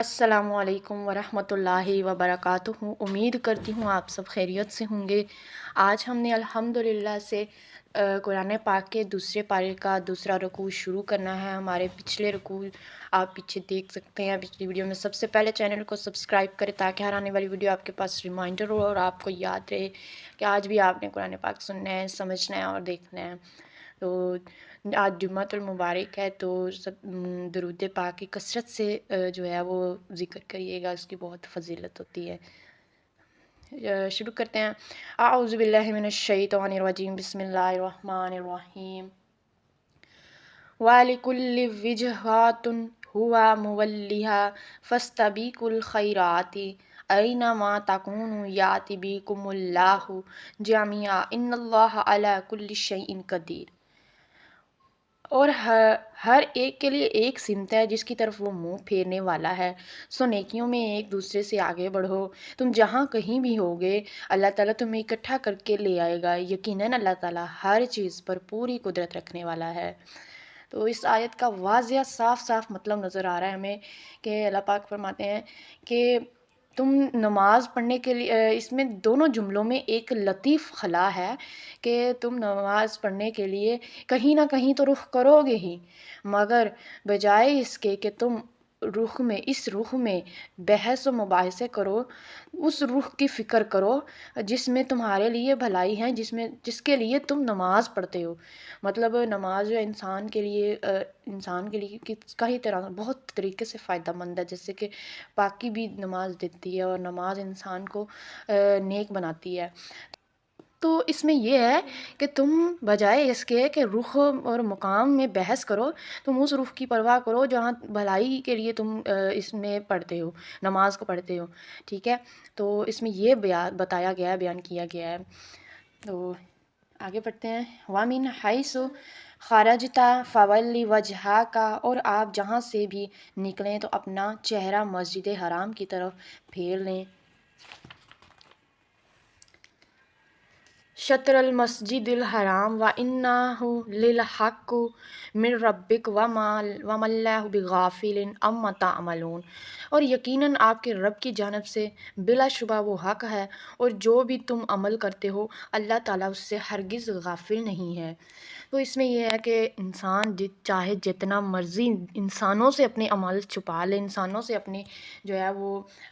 السلام علیکم ورحمۃ اللہ وبرکاتہ۔ امید کرتی ہوں آپ سب خیریت سے ہوں گے۔ آج ہم نے الحمدللہ سے قرآن پاک کے دوسرے پارے کا دوسرا رکوع شروع کرنا ہے۔ ہمارے پچھلے رکوع آپ پیچھے دیکھ سکتے ہیں پچھلی ویڈیو میں۔ سب سے پہلے چینل کو سبسکرائب کریں تاکہ ہر آنے والی ویڈیو آپ کے پاس ریمائنڈر ہو اور آپ کو یاد رہے کہ آج بھی آپ نے قرآن پاک سننا ہے، سمجھنا ہے اور دیکھنا ہے۔ تو آج جمعۃ المبارک ہے، تو سب درود پاک کی کثرت سے جو ہے وہ ذکر کریے گا، اس کی بہت فضیلت ہوتی ہے۔ شروع کرتے ہیں۔ اعوذ باللہ من الشیطان الرجیم، بسم اللہ الرحمن الرحیم۔ وَلِكُلِّ وِجْهَةٌ هُوَ مُوَلِّهَا فَاسْتَبِقُوا الْخَيْرَاتِ أَيْنَمَا تَكُونُوا يَأْتِ بِكُمُ اللَّهُ جَمِيعًا إِنَّ اللَّهَ عَلَى كُلِّ شَيْءٍ قَدِيرٌ۔ اور ہر ایک کے لیے ایک سمت ہے جس کی طرف وہ منہ پھیرنے والا ہے، سو نیکیوں میں ایک دوسرے سے آگے بڑھو۔ تم جہاں کہیں بھی ہوگے اللہ تعالیٰ تمہیں اکٹھا کر کے لے آئے گا، یقیناً اللہ تعالیٰ ہر چیز پر پوری قدرت رکھنے والا ہے۔ تو اس آیت کا واضح صاف صاف مطلب نظر آ رہا ہے ہمیں کہ اللہ پاک فرماتے ہیں کہ تم نماز پڑھنے کے لیے، اس میں دونوں جملوں میں ایک لطیف خلا ہے کہ تم نماز پڑھنے کے لیے کہیں نہ کہیں تو رخ کرو گے ہی، مگر بجائے اس کے کہ تم اس رخ میں بحث و مباحثے کرو، اس رخ کی فکر کرو جس میں تمہارے لیے بھلائی ہے، جس کے لیے تم نماز پڑھتے ہو۔ مطلب نماز جو انسان کے لیے کئی طرح بہت طریقے سے فائدہ مند ہے، جیسے کہ پاکی بھی نماز دیتی ہے اور نماز انسان کو نیک بناتی ہے۔ تو اس میں یہ ہے کہ تم بجائے اس کے کہ رخ اور مقام میں بحث کرو، تم اس رخ کی پرواہ کرو جہاں بھلائی کے لیے تم اس میں پڑھتے ہو، نماز کو پڑھتے ہو، ٹھیک ہے۔ تو اس میں یہ بتایا گیا ہے، بیان کیا گیا ہے۔ تو آگے پڑھتے ہیں۔ وَمِنْ حَيْثُ خَرَجْتَ فَوَلِّ وَجْهَكَ، اور آپ جہاں سے بھی نکلیں تو اپنا چہرہ مسجد حرام کی طرف پھیر لیں۔ شطر المسجد الحرام وَإِنَّهُ لِلْحَقِّ مِنْ رَبِّكَ وَمَا اللَّهُ بِغَافِلٍ عَمَّا تَعْمَلُونَ، اور یقیناً آپ کے رب کی جانب سے بلا شبہ وہ حق ہے، اور جو بھی تم عمل کرتے ہو اللہ تعالیٰ اس سے ہرگز غافل نہیں ہے۔ تو اس میں یہ ہے کہ انسان چاہے جتنا مرضی انسانوں سے اپنے عمل چھپا لے، انسانوں سے اپنے جو ہے وہ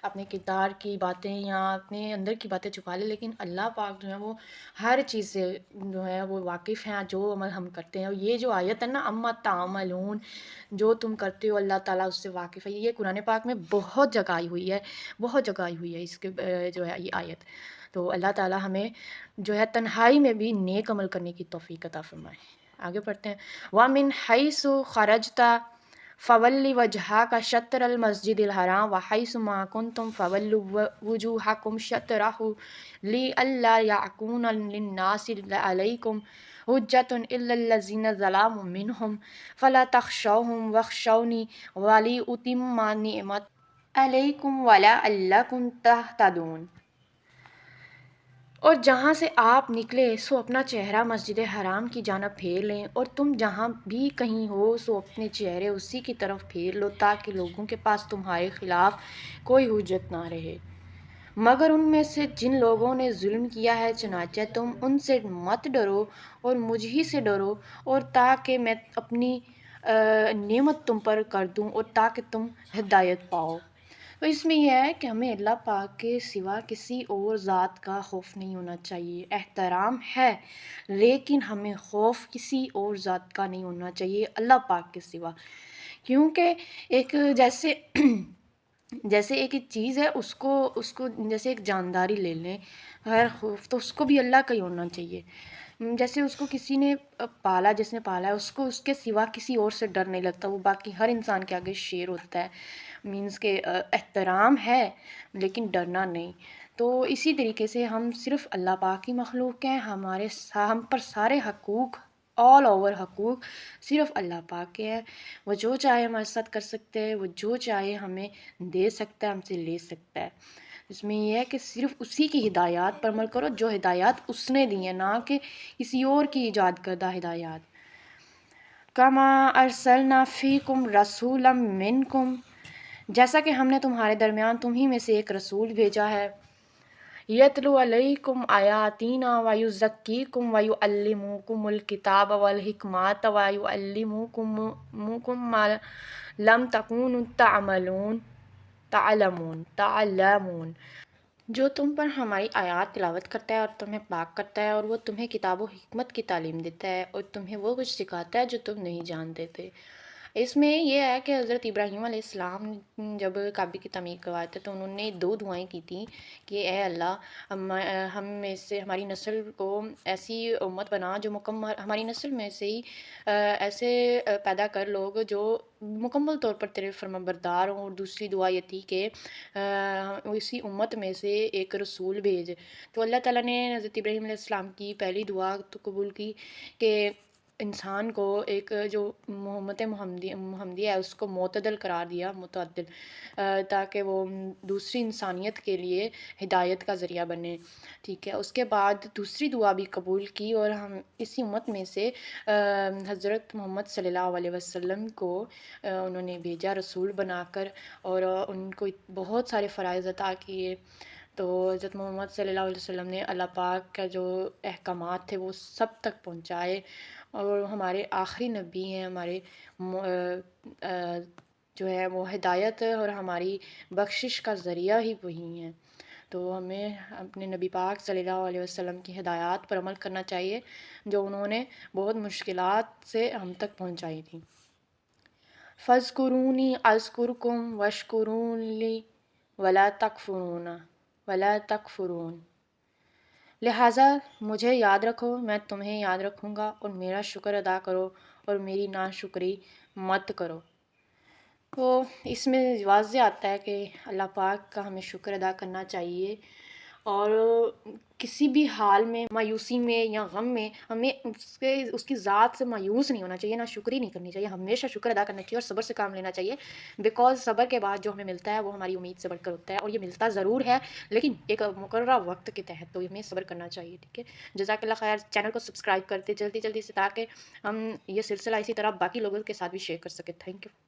اپنے کردار کی باتیں یا اپنے اندر کی باتیں چھپا لے، لیکن اللہ پاک جو ہے وہ ہر چیز سے جو ہے وہ واقف ہیں، جو عمل ہم کرتے ہیں۔ اور یہ جو آیت ہے نا، اما تعملون، جو تم کرتے ہو اللہ تعالیٰ اس سے واقف ہے، یہ قرآن پاک میں بہت جگہ آئی ہوئی ہے، بہت جگہ آئی ہوئی ہے اس کے جو ہے یہ آیت۔ تو اللہ تعالیٰ ہمیں جو ہے تنہائی میں بھی نیک عمل کرنے کی توفیق عطا فرمائے۔ آگے پڑھتے ہیں۔ وَمِنْ حَيْثُ خَرَجْتَ فَوَلِّ وَجْهَكَ شَطْرَ الْمَسْجِدِ الْحَرَامِ وَحَيْثُ مَا كُنْتُمْ فَوَلُّوا وُجُوهَكُمْ شَطْرَهُ لِئَلَّا يَكُونَ لِلنَّاسِ عَلَيْكُمْ حُجَّةٌ إِلَّا الَّذِينَ ظَلَمُوا مِنْهُمْ فَلَا تَخْشَوْهُمْ وَاخْشَوْنِي وَلِأُتِمَّ نِعْمَتِي عَلَيْكُمْ وَلَعَلَّكُمْ تَهْتَدُونَ۔ اور جہاں سے آپ نکلے سو اپنا چہرہ مسجد حرام کی جانب پھیر لیں، اور تم جہاں بھی کہیں ہو سو اپنے چہرے اسی کی طرف پھیر لو تاکہ لوگوں کے پاس تمہارے خلاف کوئی حجت نہ رہے، مگر ان میں سے جن لوگوں نے ظلم کیا ہے، چنانچہ تم ان سے مت ڈرو اور مجھ ہی سے ڈرو، اور تاکہ میں اپنی نعمت تم پر کر دوں اور تاکہ تم ہدایت پاؤ۔ تو اس میں یہ ہے کہ ہمیں اللہ پاک کے سوا کسی اور ذات کا خوف نہیں ہونا چاہیے۔ احترام ہے لیکن ہمیں خوف کسی اور ذات کا نہیں ہونا چاہیے اللہ پاک کے سوا، کیونکہ ایک جیسے ایک چیز ہے، اس کو جیسے ایک جانداری لے لیں، غیر خوف، تو اس کو بھی اللہ کا ہی ہونا چاہیے۔ جیسے اس کو کسی نے پالا، جس نے پالا ہے اس کو اس کے سوا کسی اور سے ڈر نہیں لگتا، وہ باقی ہر انسان کے آگے شیر ہوتا ہے، مینس کہ احترام ہے لیکن ڈرنا نہیں۔ تو اسی طریقے سے ہم صرف اللہ پاک کی مخلوق ہیں، ہم پر سارے حقوق، آل اوور حقوق صرف اللہ پاک کے ہیں۔ وہ جو چاہے ہمارے ساتھ کر سکتے ہیں، وہ جو چاہے ہمیں دے سکتا ہے، ہم سے لے سکتا ہے۔ اس میں یہ ہے کہ صرف اسی کی ہدایات پر عمل کرو جو ہدایات اس نے دی ہیں، نہ کہ کسی اور کی ایجاد کردہ ہدایات۔ کما ارسلنا فیکم رسولا منکم، جیسا کہ ہم نے تمہارے درمیان تمہیں میں سے ایک رسول بھیجا ہے، یتلو علیکم آیاتینا ویزکیکم ویعلمکم الکتاب والحکمت ویعلمکم ما لم تکونوا تعلمون، جو تم پر ہماری آیات تلاوت کرتا ہے اور تمہیں پاک کرتا ہے، اور وہ تمہیں کتاب و حکمت کی تعلیم دیتا ہے اور تمہیں وہ کچھ سکھاتا ہے جو تم نہیں جانتے تھے۔ اس میں یہ ہے کہ حضرت ابراہیم علیہ السلام جب کعبے کی تعمیر کروائے تھے تو انہوں نے دو دعائیں کی تھیں کہ اے اللہ، ہم میں سے ہماری نسل کو ایسی امت بنا جو مکمل، ہماری نسل میں سے ہی ایسے پیدا کر لوگ جو مکمل طور پر تیرے فرما بردار ہوں، اور دوسری دعا یہ تھی کہ اسی امت میں سے ایک رسول بھیج۔ تو اللہ تعالیٰ نے حضرت ابراہیم علیہ السلام کی پہلی دعا تو قبول کی کہ انسان کو ایک جو امت محمدیہ ہے اس کو معتدل قرار دیا، متعدل، تاکہ وہ دوسری انسانیت کے لیے ہدایت کا ذریعہ بنے، ٹھیک ہے۔ اس کے بعد دوسری دعا بھی قبول کی، اور ہم اسی امت میں سے حضرت محمد صلی اللہ علیہ وسلم کو انہوں نے بھیجا رسول بنا کر، اور ان کو بہت سارے فرائض عطا کیے۔ تو حضرت محمد صلی اللہ علیہ وسلم نے اللہ پاک کا جو احکامات تھے وہ سب تک پہنچائے، اور ہمارے آخری نبی ہیں، ہمارے جو ہے وہ ہدایت اور ہماری بخشش کا ذریعہ ہی وہی ہیں۔ تو ہمیں اپنے نبی پاک صلی اللہ علیہ وسلم کی ہدایات پر عمل کرنا چاہیے جو انہوں نے بہت مشکلات سے ہم تک پہنچائی تھیں۔ فَاذْكُرُونِی أَذْكُرْكُمْ وَاشْكُرُوا لِی وَلَا تَکْفُرُونِ، لہٰذا مجھے یاد رکھو، میں تمہیں یاد رکھوں گا، اور میرا شکر ادا کرو اور میری ناشکری مت کرو۔ تو اس میں واضح آتا ہے کہ اللہ پاک کا ہمیں شکر ادا کرنا چاہیے، اور کسی بھی حال میں، مایوسی میں یا غم میں، ہمیں اس کی ذات سے مایوس نہیں ہونا چاہیے، نہ شکری نہیں کرنی چاہیے، ہمیشہ شکر ادا کرنا چاہیے اور صبر سے کام لینا چاہیے، بیکاز صبر کے بعد جو ہمیں ملتا ہے وہ ہماری امید سے بڑھ کر ہوتا ہے، اور یہ ملتا ضرور ہے لیکن ایک مقررہ وقت کے تحت، تو ہمیں صبر کرنا چاہیے، ٹھیک ہے۔ جزاک اللہ خیر، چینل کو سبسکرائب کرتے جلدی جلدی سے، تاکہ ہم یہ سلسلہ اسی طرح باقی لوگوں کے ساتھ بھی شیئر کر سکیں۔ Thank you.